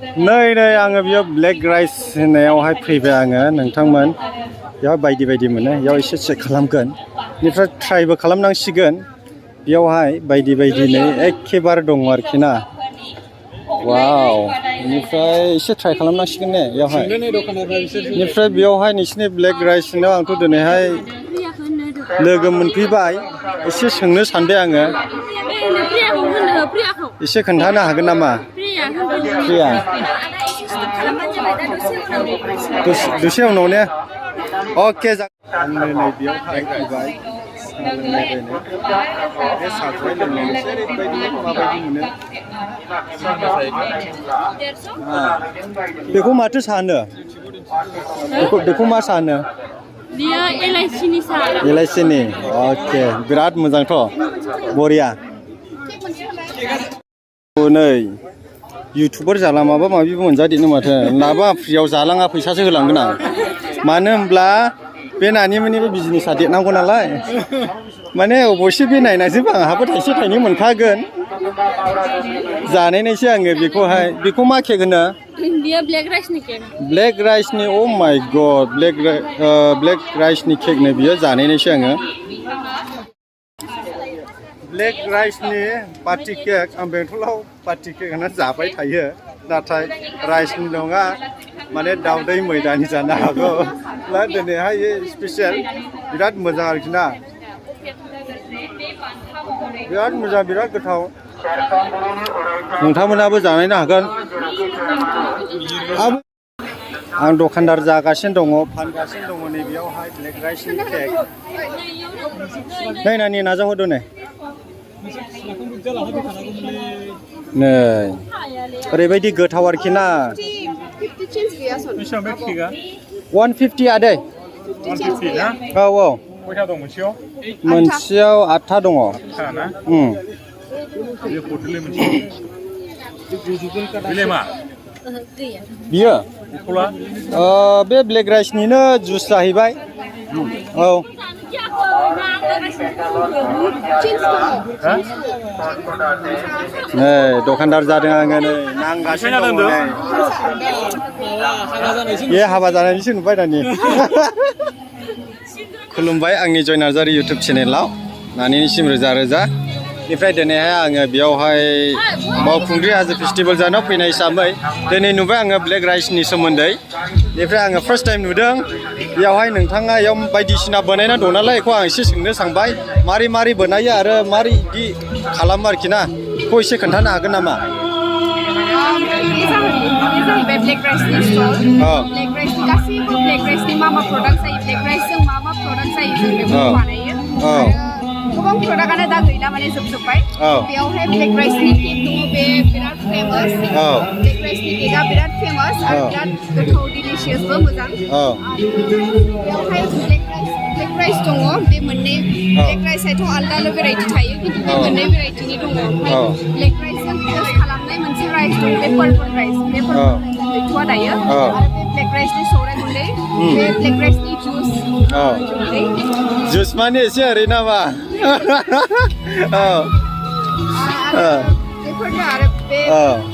नै आङो बेयाव ब्लेक राइस होननायावहाय फैबाय आङो नोंथांमोन बेयाव बायदि बायदि मोनो बेयाव एसे चेक खालामगोन बेनिफ्राय ट्राइबो खालामनांसिगोन बेयावहाय बायदि बायदिनो एखेबारे दङ आरोखि ना वाव बेनिफ्राय एसे ट्राइ खालामनांसिगोन ने बेयावहाय बेनिफ्राय बेयावहाय नोंसिनि ब्लेक राइसनाव आंथ' दिनैहाय लोगो मोनफैबाय एसे सोंनो सानबाय आङो एसे खोन्थानो हागोन नामा फ्रिया दसे उनाव ने अके आङो नै बेयावहाय फैबाय बे साहाखौहाय लोंनायनोसै ओरैबायदि माबायदि मोनो बेखौ माथो सानो बेखौ मा सानो बियो एलआइसिनि साहा एलआइसिनि अके बिराद मोजांथ' बरिया नै इउटुबार जाला माबा माबिबो मोनजादेनो माथो नाबा फ्रियाव जालाङा फैसासो होलांगोन आं मानो होनब्ला बे नानिमोननिबो बिजनेसा देरनांगौ नालाय माने अबयसे बे नायनायजोंबो आंहाबो थाइसे थाइनै मोनखागोन जानायनायसै आङो बेखौ मा केक होनो बियो ब्लेक राइसनि केक ब्लेक राइसनि अ माय गड ब्लेक राइसनि केकनो बियो जानायनायसै आङो ब्लेक राइसनि पार्टि केक आं बेंटलाव पार्टि केक होननानै जाबाय थायो नाथाय राइसनि नङा माने दावदै मैदानि जानो हागौ दिनैहाय स्पेसियेल बिराद मोजां आरोखि ना बिराद मोजां बिराद गोथाव नोंथांमोनाबो जानायनो हागोन आं दखानदार जागासिनो दङ फानगासिनो दङ नैबेयावहाय ब्लेक राइसनि केक नै नानि नाजाहरदो नै ओरैबायदि गोथाव आरोखि ना 150 आदै औ मोनसेयाव 8था दङ बियो बे ब्लेक राइसनिनो जुस जाहैबाय औ नै दखानदार जादों आङो नै नांगासिनो दङ बे हाबा जानायनिसो नुबाय दानि खुलुमबाय आंनि जय नार्जारि इउटुब चेनेलाव नानिनिसिम रोजा रोजा निफ्राय दिनैहाय आङो बेयावहाय बावखुंग्रि हाजो फेस्टिभेल जानो फैनाय हिसाबै दिनै नुबाय आङो ब्लेक राइसनि सोमोन्दै निफ्राय आङो फार्स्ट टाइम नुदों बेयावहाय नोंथाङा बेयाव बायदिसिना बानायना दं नालाय बेखौ आं एसे सोंनो सानबाय मारै मारै बानायो आरो मारै बिदि खालामो आरोखि ना बेखौ एसे खोन्थानो हागोन नामा ब्लेक राइसनि स्टल ब्लेक राइसनि गासैबो ब्लेक राइसनि मा प्रडाक्ट जायो ब्लेक राइसजों मा प्रडाक्ट जायो जों बेखौ बानायो गोबां प्रडाक्टआनो दा गैला माने जोबजोब्बाय बेयावहाय ब्लेक राइसनि केक दङ बे बिराद फेमास ब्लेक राइसनि केकआ बिराद फेमास आरो बिराद गोथाव डिलिशियासबो मोजां बेयावहाय ब्लेक राइस दङ बे मोननै ब्लेक राइसआथ' आलदा आलदा भेराइटि थायो खिन्थु बे मोननै भेराइटिनि दङ ओमफ्राय ब्लेक राइसजों टस्ट खालामनाय मोनसे राइस दं बे पर्पल राइस बे पर्पल राइसआ गैथ'आ दायो आरो बे ब्लेक राइसनि सौराय गुन्दै बे ब्लेक राइसनि जुस माने एसे ओरै नामा बेफोरनो आरो बे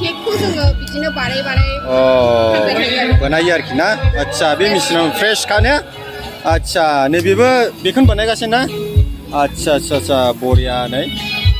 केकखौ जोङो बिदिनो बानाय बानायो आरोखि ना आदसा बे मेसिनाव फ्रेशखानो आदसा नैबेबो बेखौनो बानायगासिनो ना आदसा बरिया नै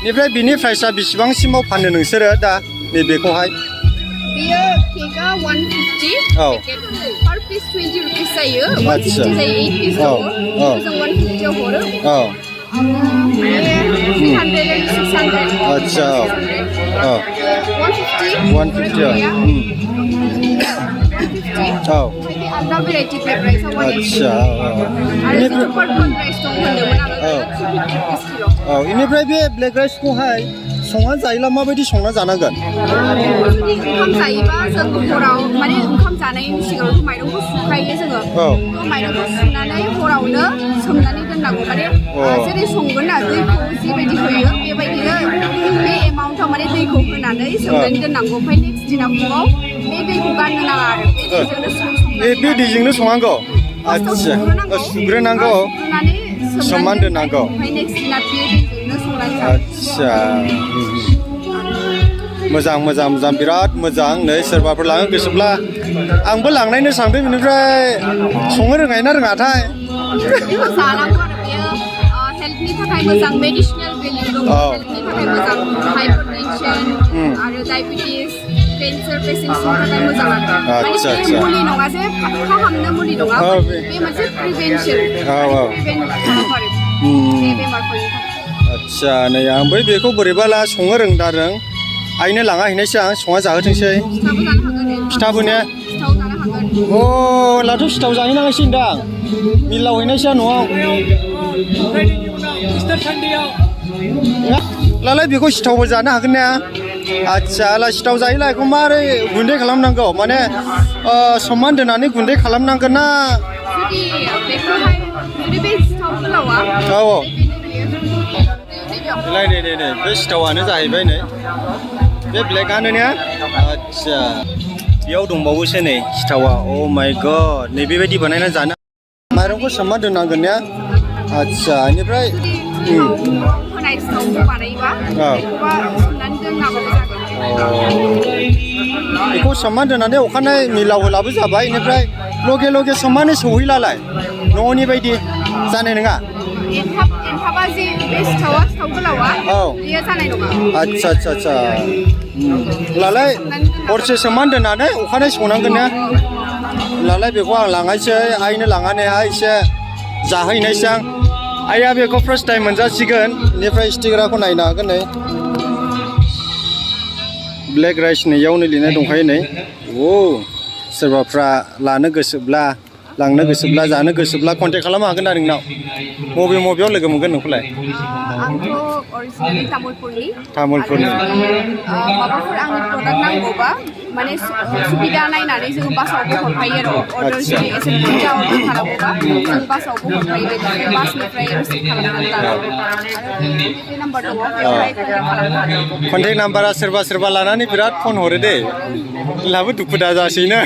निफ्राय बिनि प्राइसआ बेसेबांसिमाव फानो नोंसोरो दा नैबेखौहाय बियो केकआ 150 पर पिस 20 रुपिस जायो 150 जायो 8 पिस दङ जों 150 आव हरो 300 and 600 अच्छा 150 आलदा भेराइटि ब्लेक राइस अच्छा आरो पर्पल राइस दं होनदोंमोन आरो 250 रुपिस किल' इनिफ्राय बे ब्लेक राइसखौहाय संना जायोला माबायदि संना जानांगोन जुदि ओंखाम जायोबा जों हराव माने ओंखाम जानायनि सिगां माइरंखौ सुखायो जोङो माइरंखौ सुनानै हरावनो सोमनानै दोननांगौ माने जेरै संगोन ना दैखौ जिबायदि होयो बेबायदिनो बे एमाउन्टआव माने दैखौ होनानै सोमनानै दोननांगौ ओमफ्राय नेक्स्ट दिना फुङाव बे दैखौ गारनो नाङा आरो बे दैजोंनो संनांगौ आदसा सुग्रोनांगौ सोमनानै दोननांगौ ओमफ्राय नेक्स्ट दिना बे दैजोंनो संनानै आदसा मोजां मोजां मोजां बिराद मोजां नै सोरबाफोर लांनो गोसोब्ला आंबो लांनायनो सानदों बेनिफ्राय संनो रोङाय ना रोङाथाय बेखौ जानांगौ आरो बेयो हेल्थनि थाखाय मोजां मेडिसिनेल भेल्यु दङ हेल्थनि थाखाय मोजां हाइपारटेनसन आरो डायबेटिस केन्सार पेसेन्टसनि थाखाय मोजां आरो माने बे मुलि नङा जे फाहामनो मुलि नङा बे मोनसे प्रिभेन्सन प्रिभेन्ट खालामो आरो बे बेमारफोरनि थाखाय आदसा नै आं बै बेखौ बोरैबाला संनो रोंदारों आइनो लाङा हैनायसै आं संना जाहोथोंसै फिथाबो ने सिथाव जानो हागोन अ लाथ' सिथाव जाहैनांगासिनो दां मिलाव हैनायसै न'आव लालाय बेखौ सिथावबो जानो हागोन ने आदसा ला सिथाव जायोला बेखौ मारै गुन्दै खालामनांगौ माने समान दोननानै गुन्दै खालामनांगोन ना जुदि बेखौहाय जुदि बे सिथाव गोलावा औ नै नै नै नै बे सिथावानो जाहैबाय नै बे ब्लेकआनो ने आदसा बेयाव दंबावोसो नै सिथावा अ माय गड नै बेबायदि बानायना जानो माइरंखौ सोमना दोननांगोन ने आदसा बेनिफ्राय होनाय सिथावखौ बानायोबा बेखौबा सोमनानै दोननांगौ जागोन बेखौ सोमना दोननानै अखानायै मिलाव होलाबो जाबाय बेनिफ्राय लगे लगे सोमनानै सौहैलालाय न'नि बायदि जानाय नङा एनथाबा जे बे सिथाव गोलावा बेयो जानाय नङा आदसा आदसा आदसा लालाय हरसे सोमनानै दोननानै अखानायै संनांगोन ने लालाय बेखौ आं लांनायसै आइनो लांनानैहाय एसे जाहैनायसै आं आइया बेखौ फार्स्ट टाइम मोनजासिगोन बेनिफ्राय स्टिकाराखौ नायनो हागोन नै ब्लेक राइस नैयावनो लिरनाय दंखायो नै औ सोरबाफ्रा लानो गोसोब्ला लांनो गोसोब्ला जानो गोसोब्ला कन्टेक्ट खालामनो हागोन ना नोंनाव बबेयाव लोगो मोनगोन नोंखौलाय आंथ' अरिजिनेलि तामुलपुरनि माबाफोर आंनि प्रडाक्ट नांगौबा माने सुबिदा नायनानै जोङो बासावबो हरफायो आरो अर्डार जुदि एसे बुरजा अर्डार खालामोबा जों बासावबो हरफायो बेनिफ्राय बासनिफ्राय रिसिभ खालामनानै लानांगौ आरो बे नाम्बार दङ बेवहाय कन्टेक्ट खालामनो हागोन कन्टेक्ट नाम्बारा सोरबा लानानै बिराद फन हरो दे लाबो दुखु दाजासैनो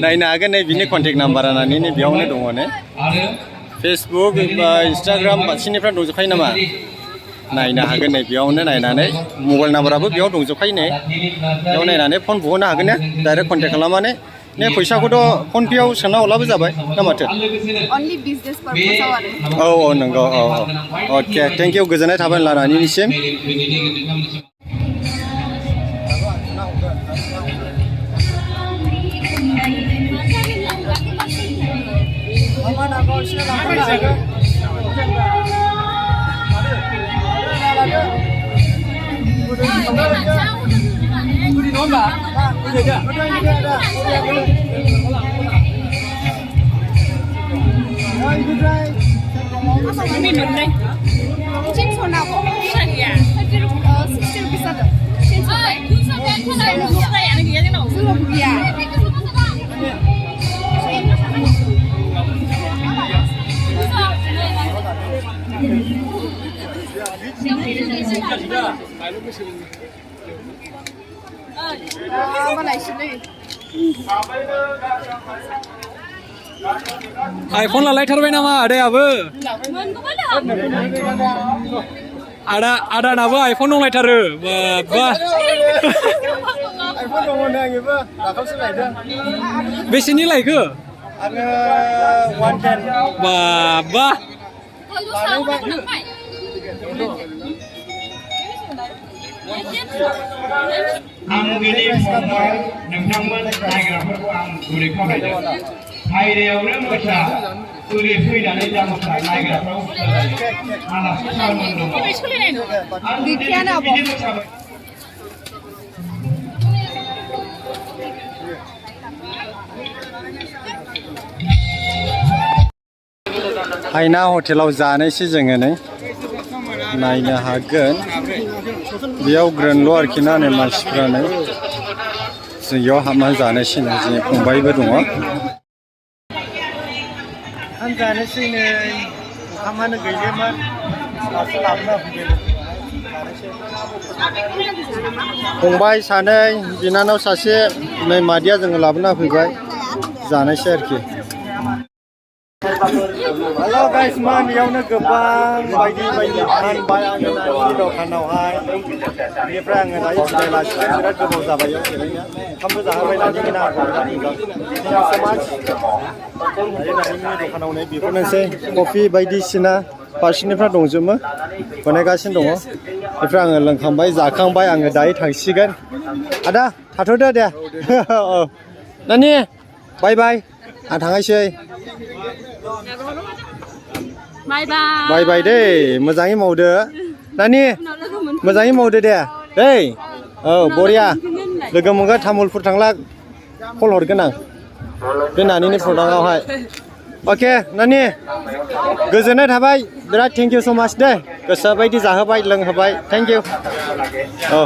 नायनो हागोन नै बिनि कन्टेक्ट नाम्बारा नै बेयावनो दङ ने फेसबुक बा इन्सटाग्राम गासैनिफ्राय दंजोबखायो नामा नायनो हागोन नै बेयावनो नायनानै मबाइल नाम्बाराबो बेयाव दंजोबखायो नै बेयाव नायनानै फन बुहरनो हागोन ने डाइरेक्ट कन्टेक्ट खालामनानै ने फैसाखौथ' फनपेआव सोना हरलाबो जाबाय ना माथो औ औ नंगौ औ औ अके थेंक इउ गोजोननाय थाबाय लानानैनिसिम आइफन लालायथारबाय नामा आदायाबो आदानाबो आइफन दंलायथारो बाबा बेसेनि लायखो बाबा आयदायावनो मोसा ओरै फैनानै जामुसा नायग्राफ्राव आलासि सारमोन दङ आइना हटेलाव जानोसै जोङो नै नायनो हागोन बेयाव ग्रोनल' आरोखि ना नै मानसिफ्रा नै जों बेयाव हाबनानै जानोसै नै जोंनि फंबायबो दङ आं जानोसै नै ओंखामानो गैयोमोन दासो लाबोना होफैदों फंबाय सानै बिनानाव सासे नै मादैया जोङो लाबोना होफैबाय जानोसै आरोखि Halo guys, बेयावनो गोबां बायदि बायदि फानबाय आङो नानि दखानावहाय बेनिफ्राय आङो दायो जिरायलासिनो बिराद गोबाव जाबाय जिरायनो ओंखामबो जाहोबाय नानि गोनां समाज दायो नानि दखानावनो बेफोरनोसै कफि बायदिसिना फारसेनिफ्राय दंजोबो बानायगासिनो दङ बेनिफ्राय आङो लोंखांबाय जाखांबाय आङो दायो थांसिगोन आदा थाथ'दो दे औ नानि बाय बाय आं थांनायसै बाय बाय दे मोजाङै मावदो नानि मोजाङै मावदो दे दै औ बरिया लोगो मोनगोन तामुलपुर थांला कल हरगोन आं बे नानिनि प्रडाक्टआवहाय अके नानि गोजोननाय थाबाय बिराद थेंक इउ स' माच दे गोसो बायदि जाहोबाय लोंहोबाय थेंक इउ औ